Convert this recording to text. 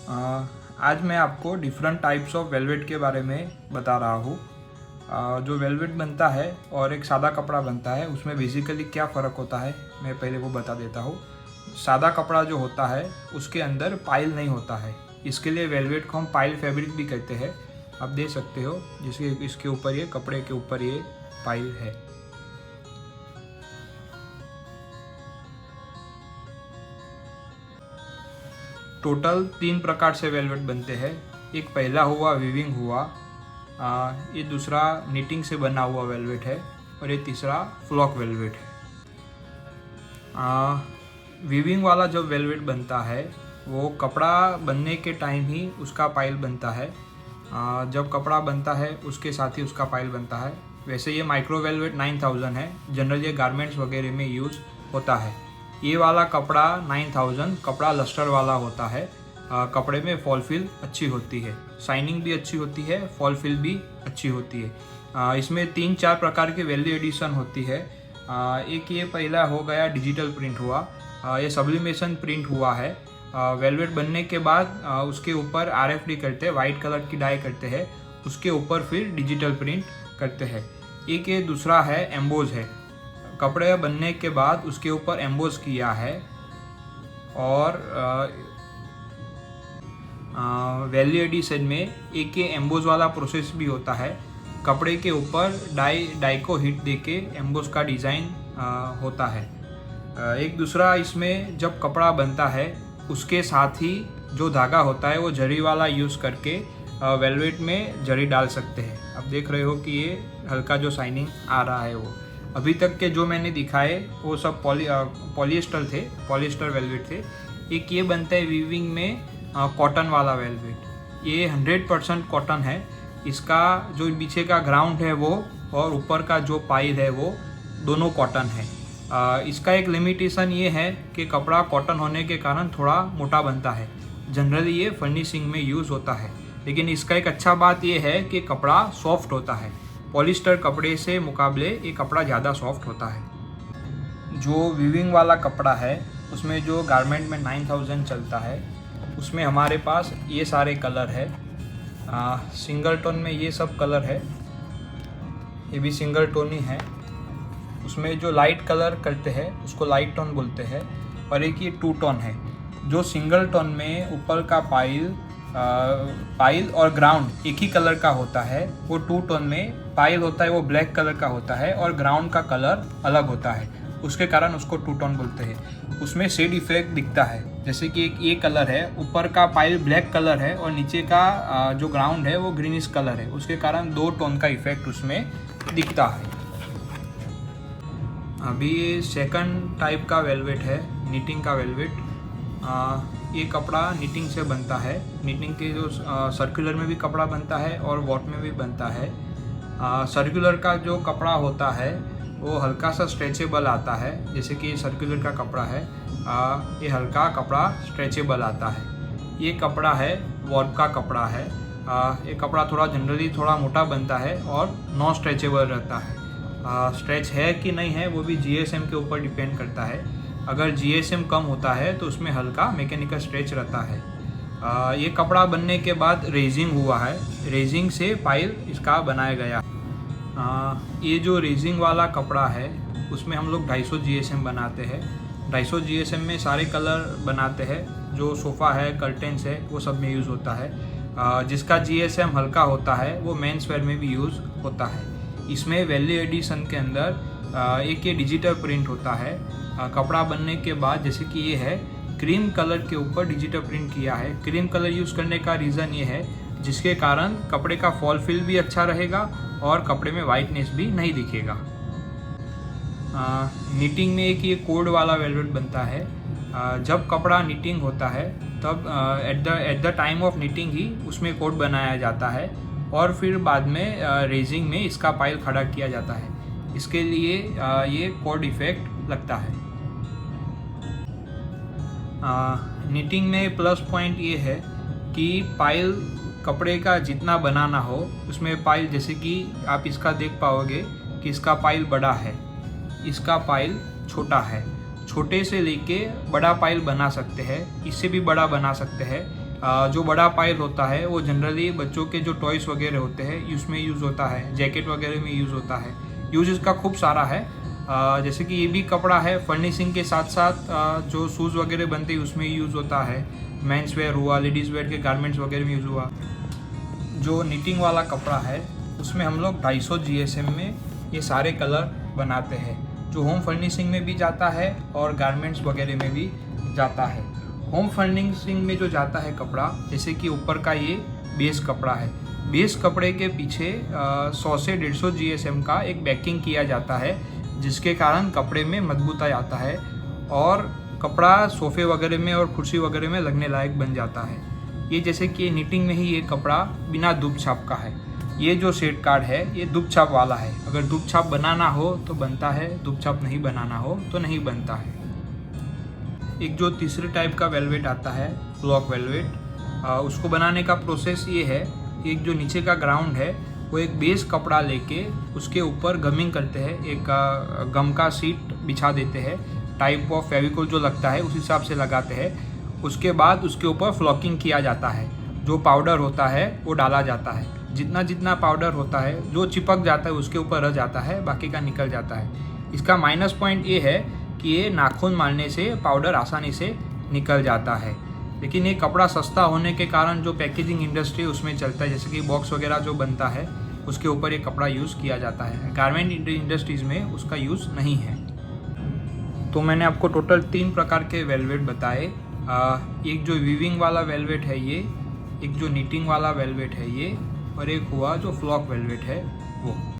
आज मैं आपको डिफरेंट टाइप्स ऑफ वेलवेट के बारे में बता रहा हूँ। जो वेलवेट बनता है और एक सादा कपड़ा बनता है उसमें बेसिकली क्या फ़र्क होता है मैं पहले वो बता देता हूँ। सादा कपड़ा जो होता है उसके अंदर पाइल नहीं होता है, इसके लिए वेलवेट को हम पाइल फैब्रिक भी कहते हैं। आप देख सकते हो जिसके इसके ऊपर ये कपड़े के ऊपर ये पाइल है। टोटल 3 प्रकार से वेलवेट बनते हैं। एक पहला हुआ वीविंग हुआ, ये दूसरा निटिंग से बना हुआ वेलवेट है और ये तीसरा फ्लॉक वेलवेट है। वीविंग वाला जब वेलवेट बनता है वो कपड़ा बनने के टाइम ही उसका पाइल बनता है। जब कपड़ा बनता है उसके साथ ही उसका पाइल बनता है। वैसे ये माइक्रो वेलवेट 9000 है, जनरल ये गारमेंट्स वगैरह में यूज़ होता है। ये वाला कपड़ा 9000 कपड़ा लस्टर वाला होता है। कपड़े में फॉल फिल अच्छी होती है, शाइनिंग भी अच्छी होती है, फॉल फिल भी अच्छी होती है। इसमें 3-4 प्रकार के वैल्यू एडिशन होती है। एक ये पहला हो गया डिजिटल प्रिंट हुआ, ये सब्लिमेशन प्रिंट हुआ है। वेलवेट बनने के बाद उसके ऊपर RFD करते हैं, वाइट कलर की डाई करते हैं, उसके ऊपर फिर डिजिटल प्रिंट करते हैं। एक ये दूसरा है एम्बोज है, कपड़े बनने के बाद उसके ऊपर एम्बोज किया है। और वैल्यू एडिशन में एक ये एम्बोज वाला प्रोसेस भी होता है, कपड़े के ऊपर डाई को हिट देके एम्बोज का डिज़ाइन होता है। एक दूसरा इसमें जब कपड़ा बनता है उसके साथ ही जो धागा होता है वो जरी वाला यूज़ करके वेलवेट में जरी डाल सकते हैं। आप देख रहे हो कि ये हल्का जो शाइनिंग आ रहा है वो। अभी तक के जो मैंने दिखाए वो सब पॉलिएस्टर थे, पॉलिएस्टर वेलवेट थे। एक ये बनता है वीविंग में कॉटन वाला वेलवेट, ये 100% कॉटन है। इसका जो पीछे का ग्राउंड है वो और ऊपर का जो पाइल है वो दोनों कॉटन है। इसका एक लिमिटेशन ये है कि कपड़ा कॉटन होने के कारण थोड़ा मोटा बनता है। जनरली ये फर्निशिंग में यूज़ होता है, लेकिन इसका एक अच्छा बात ये है कि कपड़ा सॉफ्ट होता है। पॉलिस्टर कपड़े से मुकाबले ये कपड़ा ज़्यादा सॉफ्ट होता है। जो वीविंग वाला कपड़ा है उसमें जो गारमेंट में 9000 चलता है उसमें हमारे पास ये सारे कलर है। सिंगल टोन में ये सब कलर है, ये भी सिंगल टोन ही है। उसमें जो लाइट कलर करते हैं उसको लाइट टोन बोलते हैं। और एक ये 2 टोन है। जो सिंगल टोन में ऊपर का पाइल और ग्राउंड एक ही कलर का होता है, वो 2 टोन में पाइल होता है वो ब्लैक कलर का होता है और ग्राउंड का कलर अलग होता है, उसके कारण उसको 2 टोन बोलते हैं। उसमें शेड इफेक्ट दिखता है, जैसे कि एक ये कलर है, ऊपर का पाइल ब्लैक कलर है और नीचे का जो ग्राउंड है वो ग्रीनिश कलर है, उसके कारण 2 टोन का इफेक्ट उसमें दिखता है। अभी ये सेकंड टाइप का वेलवेट है, निटिंग का वेलवेट। ये कपड़ा निटिंग से बनता है। निटिंग के जो सर्कुलर में भी कपड़ा बनता है और वॉट में भी बनता है। सर्कुलर का जो कपड़ा होता है वो हल्का सा स्ट्रेचेबल आता है, जैसे कि सर्कुलर का कपड़ा है, ये हल्का कपड़ा स्ट्रेचेबल आता है। ये कपड़ा है वॉट का कपड़ा है। ये कपड़ा थोड़ा जनरली थोड़ा मोटा बनता है और नॉन स्ट्रेचेबल रहता है। स्ट्रेच है कि नहीं है वो भी GSM के ऊपर डिपेंड करता है। अगर GSM कम होता है तो उसमें हल्का मैकेनिकल स्ट्रेच रहता है। ये कपड़ा बनने के बाद रेजिंग हुआ है, रेजिंग से पाइल इसका बनाया गया। ये जो रेजिंग वाला कपड़ा है उसमें हम लोग 250 GSM बनाते हैं। 250 GSM में सारे कलर बनाते हैं, जो सोफ़ा है, कर्टेंस है, वो सब में यूज़ होता है। जिसका GSM हल्का होता है वो मेंस वेयर में भी यूज़ होता है। इसमें वैल्यू एडिशन के अंदर एक ये डिजिटल प्रिंट होता है। कपड़ा बनने के बाद जैसे कि ये है क्रीम कलर के ऊपर डिजिटल प्रिंट किया है। क्रीम कलर यूज़ करने का रीज़न ये है जिसके कारण कपड़े का फॉल फिल भी अच्छा रहेगा और कपड़े में वाइटनेस भी नहीं दिखेगा। निटिंग में एक ये कोड वाला वेलवेट बनता है। जब कपड़ा निटिंग होता है तब at the time of knitting ही उसमें कोड बनाया जाता है और फिर बाद में रेजिंग में इसका पाइल खड़ा किया जाता है। इसके लिए ये कोड इफेक्ट लगता है। निटिंग में प्लस पॉइंट ये है कि पाइल कपड़े का जितना बनाना हो उसमें पाइल, जैसे कि आप इसका देख पाओगे कि इसका पाइल बड़ा है, इसका पाइल छोटा है। छोटे से लेके बड़ा पाइल बना सकते हैं, इससे भी बड़ा बना सकते हैं। जो बड़ा पाइल होता है वो जनरली बच्चों के जो टॉयस वगैरह होते हैं उसमें यूज़ होता है, जैकेट वगैरह में यूज़ होता है। यूज़ इसका खूब सारा है। जैसे कि ये भी कपड़ा है, फर्निशिंग के साथ साथ जो शूज़ वगैरह बनते हैं उसमें यूज़ होता है। मेंस वेयर हुआ, लेडीज़ वेयर के गारमेंट्स वगैरह में यूज़ हुआ। जो नीटिंग वाला कपड़ा है उसमें हम लोग 250 GSM में ये सारे कलर बनाते हैं, जो होम फर्निशिंग में भी जाता है और गारमेंट्स वगैरह में भी जाता है। होम फर्निशिंग में जो जाता है कपड़ा, जैसे कि ऊपर का ये बेस कपड़ा है, बेस कपड़े के पीछे 100 से 150 GSM का एक बैकिंग किया जाता है, जिसके कारण कपड़े में मजबूताई आता है और कपड़ा सोफे वगैरह में और कुर्सी वगैरह में लगने लायक बन जाता है। ये जैसे कि निटिंग में ही ये कपड़ा बिना दुब छाप का है। ये जो सेट कार्ड है ये दुब छाप वाला है। अगर दुब छाप बनाना हो तो बनता है, दुब छाप नहीं बनाना हो तो नहीं बनता है। एक जो तीसरे टाइप का वेलवेट आता है, फ्लॉक वेलवेट, उसको बनाने का प्रोसेस ये है, एक जो नीचे का ग्राउंड है वो एक बेस कपड़ा लेके उसके ऊपर गमिंग करते हैं, एक गम का सीट बिछा देते हैं, टाइप ऑफ फेविकोल जो लगता है उस हिसाब से लगाते हैं। उसके बाद उसके ऊपर फ्लॉकिंग किया जाता है। जो पाउडर होता है वो डाला जाता है। जितना जितना पाउडर होता है जो चिपक जाता है उसके ऊपर रह जाता है, बाकी का निकल जाता है। इसका माइनस पॉइंट ये है कि ये नाखून मारने से पाउडर आसानी से निकल जाता है। लेकिन ये कपड़ा सस्ता होने के कारण जो पैकेजिंग इंडस्ट्री उसमें चलता है, जैसे कि बॉक्स वगैरह जो बनता है उसके ऊपर ये कपड़ा यूज़ किया जाता है। गारमेंट इंडस्ट्रीज़ में उसका यूज़ नहीं है। तो मैंने आपको टोटल 3 प्रकार के वेलवेट बताए। एक जो वीविंग वाला वेलवेट है ये, एक जो निटिंग वाला वेलवेट है ये, और एक हुआ जो फ्लॉक वेलवेट है वो।